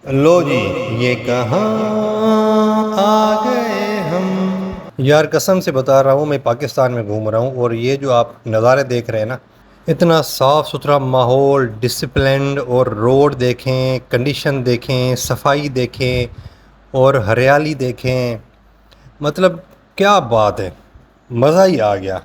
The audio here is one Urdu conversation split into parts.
لو جی، یہ کہاں آ گئے ہم۔ یار قسم سے بتا رہا ہوں، میں پاکستان میں گھوم رہا ہوں اور یہ جو آپ نظارے دیکھ رہے ہیں نا، اتنا صاف ستھرا ماحول، ڈسپلنڈ، اور روڈ دیکھیں، کنڈیشن دیکھیں، صفائی دیکھیں اور ہریالی دیکھیں، مطلب کیا بات ہے، مزہ ہی آ گیا۔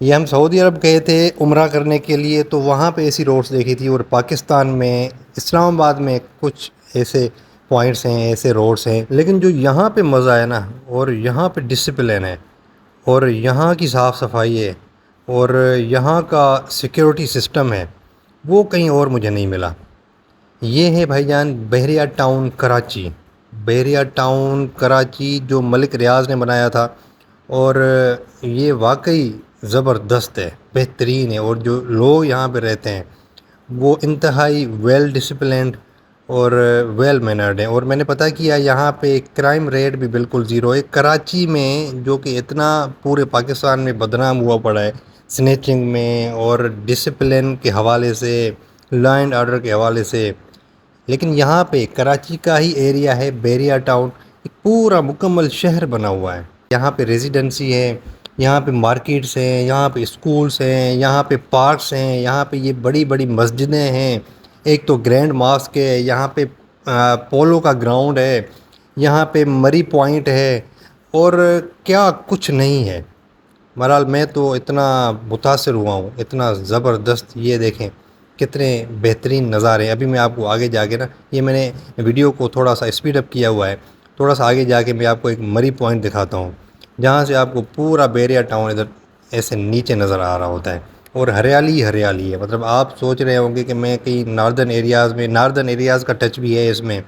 یہ ہم سعودی عرب گئے تھے عمرہ کرنے کے لیے، تو وہاں پہ ایسی روڈز دیکھی تھی، اور پاکستان میں اسلام آباد میں کچھ ایسے پوائنٹس ہیں، ایسے روڈس ہیں، لیکن جو یہاں پہ مزہ ہے نا، اور یہاں پہ ڈسپلن ہے، اور یہاں کی صاف صفائی ہے، اور یہاں کا سیکیورٹی سسٹم ہے، وہ کہیں اور مجھے نہیں ملا۔ یہ ہے بھائی جان بحریہ ٹاؤن کراچی۔ بحریہ ٹاؤن کراچی جو ملک ریاض نے بنایا تھا، اور یہ واقعی زبردست ہے، بہترین ہے، اور جو لوگ یہاں پہ رہتے ہیں وہ انتہائی ویل ڈسپلنڈ اور ویل مینرڈ ہیں۔ اور میں نے پتہ کیا یہاں پہ کرائم ریٹ بھی بالکل زیرو ہے، کراچی میں جو کہ اتنا پورے پاکستان میں بدنام ہوا پڑا ہے سنیچنگ میں اور ڈسپلن کے حوالے سے، لا اینڈ آرڈر کے حوالے سے، لیکن یہاں پہ کراچی کا ہی ایریا ہے بحریہ ٹاؤن، ایک پورا مکمل شہر بنا ہوا ہے۔ یہاں پہ ریزیڈنسی ہے، یہاں پہ مارکیٹس ہیں، یہاں پہ اسکولس ہیں، یہاں پہ پارکس ہیں، یہاں پہ یہ بڑی بڑی مسجدیں ہیں، ایک تو گرینڈ ماسک ہے، یہاں پہ پولو کا گراؤنڈ ہے، یہاں پہ مری پوائنٹ ہے، اور کیا کچھ نہیں ہے۔ بہرحال میں تو اتنا متاثر ہوا ہوں، اتنا زبردست، یہ دیکھیں کتنے بہترین نظارے ہیں۔ ابھی میں آپ کو آگے جا کے نا، یہ میں نے ویڈیو کو تھوڑا سا اسپیڈ اپ کیا ہوا ہے، تھوڑا سا آگے جا کے میں آپ کو ایک مری پوائنٹ دکھاتا ہوں، جہاں سے آپ کو پورا بحریہ ٹاؤن ادھر ایسے نیچے نظر آ رہا ہوتا ہے، اور ہریالی ہریالی ہے۔ مطلب آپ سوچ رہے ہوں گے کہ میں کہیں ناردرن ایریاز کا ٹچ بھی ہے اس میں،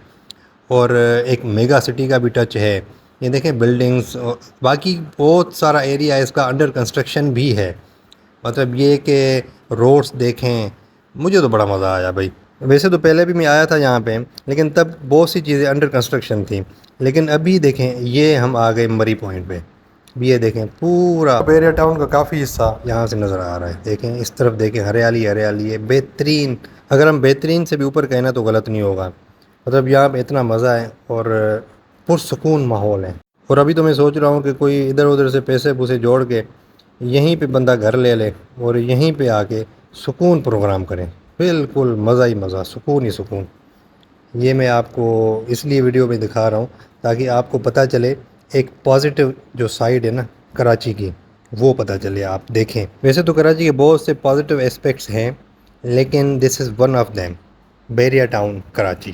اور ایک میگا سٹی کا بھی ٹچ ہے۔ یہ دیکھیں بلڈنگز، باقی بہت سارا ایریا اس کا انڈر کنسٹرکشن بھی ہے۔ مطلب یہ کہ روڈز دیکھیں، مجھے تو بڑا مزہ آیا بھائی۔ ویسے تو پہلے بھی میں آیا تھا یہاں پہ، لیکن تب بہت سی چیزیں انڈر کنسٹرکشن تھیں، لیکن ابھی دیکھیں یہ ہم آ گئے مری پوائنٹ پہ۔ یہ دیکھیں پورا بحریہ ٹاؤن کا کافی حصہ یہاں سے نظر آ رہا ہے، دیکھیں اس طرف دیکھیں، ہریالی ہریالی ہے، بہترین۔ اگر ہم بہترین سے بھی اوپر کہنا تو غلط نہیں ہوگا۔ مطلب یہاں پہ اتنا مزہ ہے، اور پرسکون ماحول ہے۔ اور ابھی تو میں سوچ رہا ہوں کہ کوئی ادھر ادھر سے پیسے پوسے جوڑ کے یہیں پہ بندہ گھر لے لے، اور یہیں پہ آ کے سکون پروگرام کریں، بالکل مزہ ہی مزہ، سکون ہی سکون۔ یہ میں آپ کو اس لیے ویڈیو میں دکھا رہا ہوں تاکہ آپ کو پتہ چلے ایک پازیٹیو جو سائیڈ ہے نا کراچی کی، وہ پتہ چلے، آپ دیکھیں۔ ویسے تو کراچی کے بہت سے پازیٹیو اسپیکٹس ہیں، لیکن دس از ون آف دیم، بحریہ ٹاؤن کراچی۔